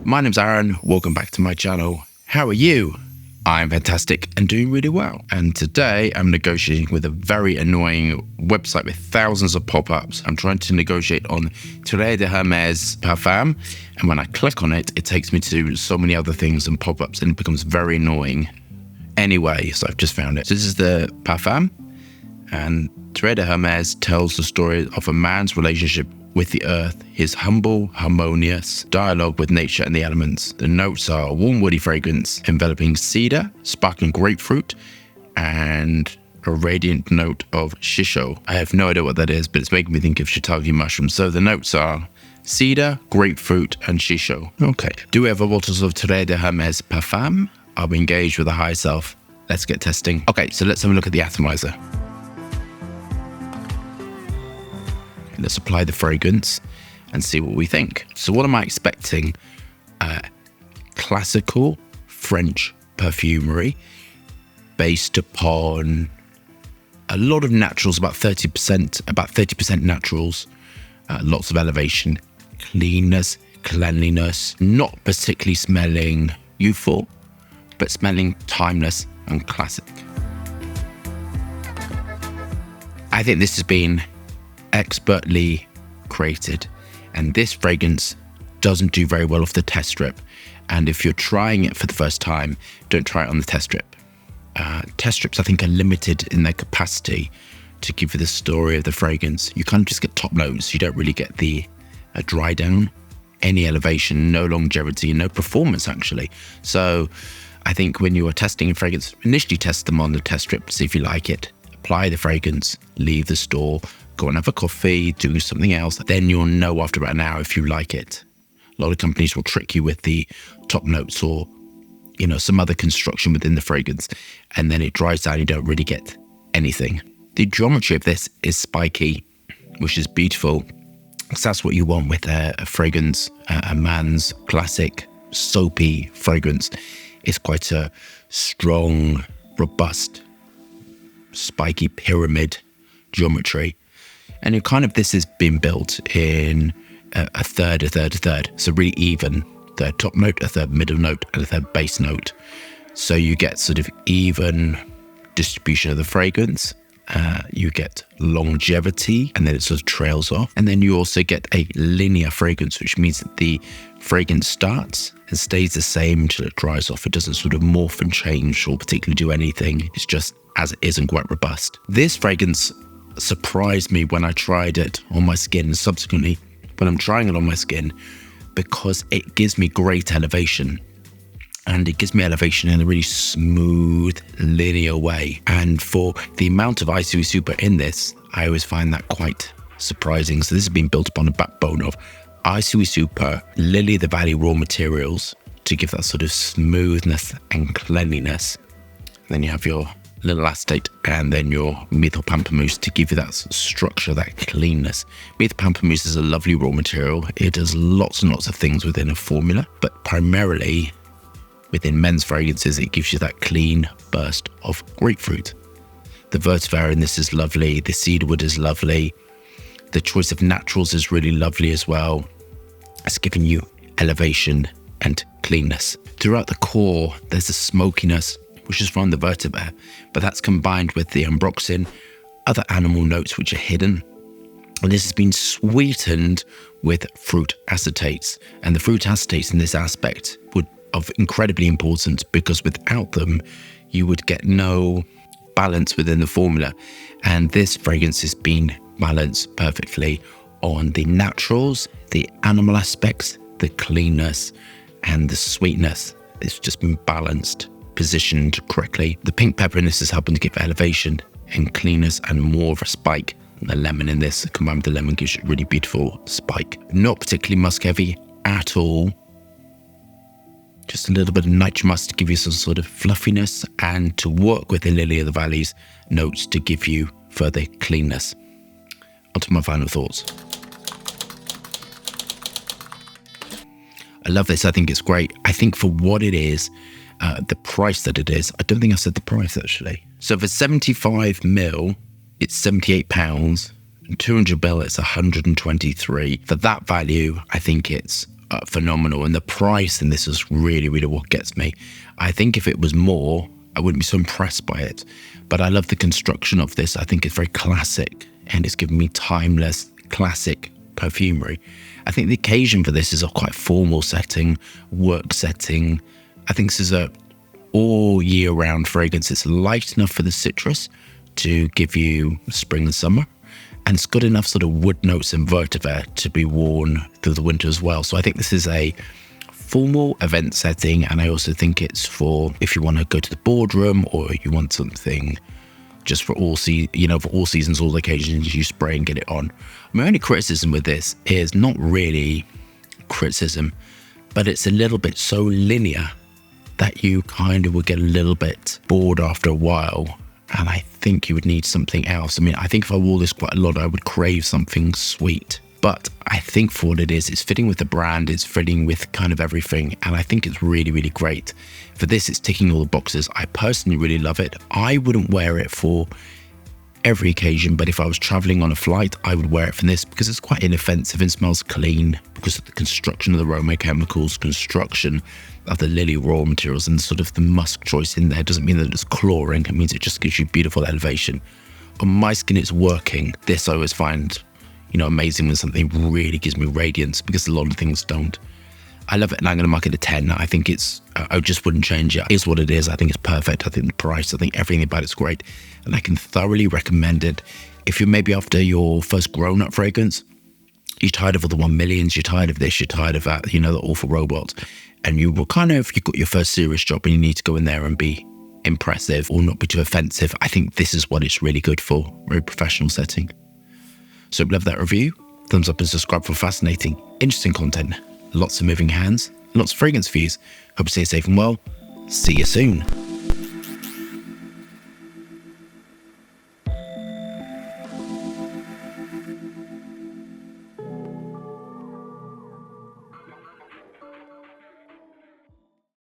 my name's Aaron. Welcome back to my channel. How are you? I'm fantastic and doing really well. And today I'm negotiating with a very annoying website with thousands of pop-ups. I'm trying to negotiate on Terre de Hermes Parfum. And when I click on it, it takes me to so many other things and pop-ups and it becomes very annoying. Anyway, so I've just found it. So this is the Parfum. And Terre de Hermes tells the story of a man's relationship with the earth, his humble, harmonious dialogue with nature and the elements. The notes are a warm, woody fragrance enveloping cedar, sparkling grapefruit, and a radiant note of shisho. I have no idea what that is, but it's making me think of shiitake mushrooms. So the notes are cedar, grapefruit, and shisho. Okay. Do we have a bottles of Terre de Hermes Parfum? Are we engaged with the higher self? Let's get testing. Okay, so let's have a look at the atomizer. Let's apply the fragrance and see what we think. So what am I expecting? Classical French perfumery based upon a lot of naturals, about 30% naturals, lots of elevation, cleanness, cleanliness, not particularly smelling youthful, but smelling timeless and classic. I think this has been expertly created, and this fragrance doesn't do very well off the test strip. And if you're trying it for the first time, don't try it on the test strip. Test strips, I think, are limited in their capacity to give you the story of the fragrance. You kind of just get top notes. You don't really get the dry down, any elevation, no longevity, no performance actually. So I think when you are testing a fragrance, initially test them on the test strip, see if you like it, apply the fragrance, leave the store, go and have a coffee, do something else. Then you'll know after about an hour if you like it. A lot of companies will trick you with the top notes or, some other construction within the fragrance. And then it dries down, you don't really get anything. The geometry of this is spiky, which is beautiful. Because that's what you want with a fragrance, a man's classic soapy fragrance. It's quite a strong, robust, spiky pyramid geometry. And this has been built in a third. So really even, third top note, a third middle note, and a third base note. So you get sort of even distribution of the fragrance. You get longevity, and then it sort of trails off. And then you also get a linear fragrance, which means that the fragrance starts and stays the same until it dries off. It doesn't sort of morph and change or particularly do anything. It's just as it is and quite robust. This fragrance surprised me when I tried it on my skin, and subsequently when I'm trying it on my skin, because it gives me great elevation. And it gives me elevation in a really smooth, linear way. And for the amount of ICE Super in this, I always find that quite surprising. So this has been built upon a backbone of ICE Super, Lily of the Valley raw materials to give that sort of smoothness and cleanliness. And then you have your little acetate and then your methyl pamplemousse to give you that structure, that cleanness. Methyl pamplemousse is a lovely raw material. It does lots and lots of things within a formula, but primarily within men's fragrances, it gives you that clean burst of grapefruit. The vetiver in this is lovely. The cedarwood is lovely. The choice of naturals is really lovely as well. It's giving you elevation and cleanness. Throughout the core, there's a smokiness, which is from the vetiver, but that's combined with the ambroxan, other animal notes which are hidden. And this has been sweetened with fruit acetates. And the fruit acetates in this aspect would of incredibly importance, because without them, you would get no balance within the formula. And this fragrance has been balanced perfectly on the naturals, the animal aspects, the cleanness, and the sweetness. It's just been balanced, positioned correctly. The pink pepper in this is helping to give elevation and cleanness and more of a spike. And the lemon in this, combined with the lemon, gives you a really beautiful spike. Not particularly musk heavy at all. Just a little bit of nitrous to give you some sort of fluffiness, and to work with the Lily of the Valleys notes to give you further cleanness. On to my final thoughts. I love this. I think it's great. I think for what it is, the price that it is, I don't think I said the price actually. So for 75 mil, it's £78, and 200 ml, it's 123. For that value, I think it's phenomenal. And the price in this is really, really what gets me. I think if it was more, I wouldn't be so impressed by it. But I love the construction of this. I think it's very classic and it's given me timeless, classic perfumery. I think the occasion for this is a quite formal setting, work setting. I think this is a all year round fragrance. It's light enough for the citrus to give you spring and summer. And it's got enough sort of wood notes and vetiver to be worn through the winter as well. So I think this is a formal event setting. And I also think it's for if you want to go to the boardroom or you want something just for all for all seasons, all occasions, you spray and get it on. My only criticism with this is not really criticism, but it's a little bit so linear that you kind of would get a little bit bored after a while. And I think you would need something else. I mean, I think if I wore this quite a lot, I would crave something sweet. But I think for what it is, it's fitting with the brand, it's fitting with kind of everything. And I think it's really, really great. For this, it's ticking all the boxes. I personally really love it. I wouldn't wear it for every occasion, but if I was traveling on a flight, I would wear it for this because it's quite inoffensive and smells clean because of the construction of the aroma chemicals, construction of the lily raw materials, and sort of the musk choice in there. Doesn't mean that it's chlorine. It means it just gives you beautiful elevation. On my skin, it's working. This I always find, amazing when something really gives me radiance because a lot of things don't. I love it and I'm going to mark it a 10. I think I just wouldn't change it. It is what it is. I think it's perfect. I think the price, I think everything about it's great. And I can thoroughly recommend it. If you're maybe after your first grown-up fragrance, you're tired of all the 1 millions, you're tired of this, you're tired of that, the awful robots. And you've got your first serious job and you need to go in there and be impressive or not be too offensive. I think this is what it's really good for. Very professional setting. So love that review. Thumbs up and subscribe for fascinating, interesting content. Lots of moving hands, lots of fragrance views. Hope you stay safe and well. See you soon.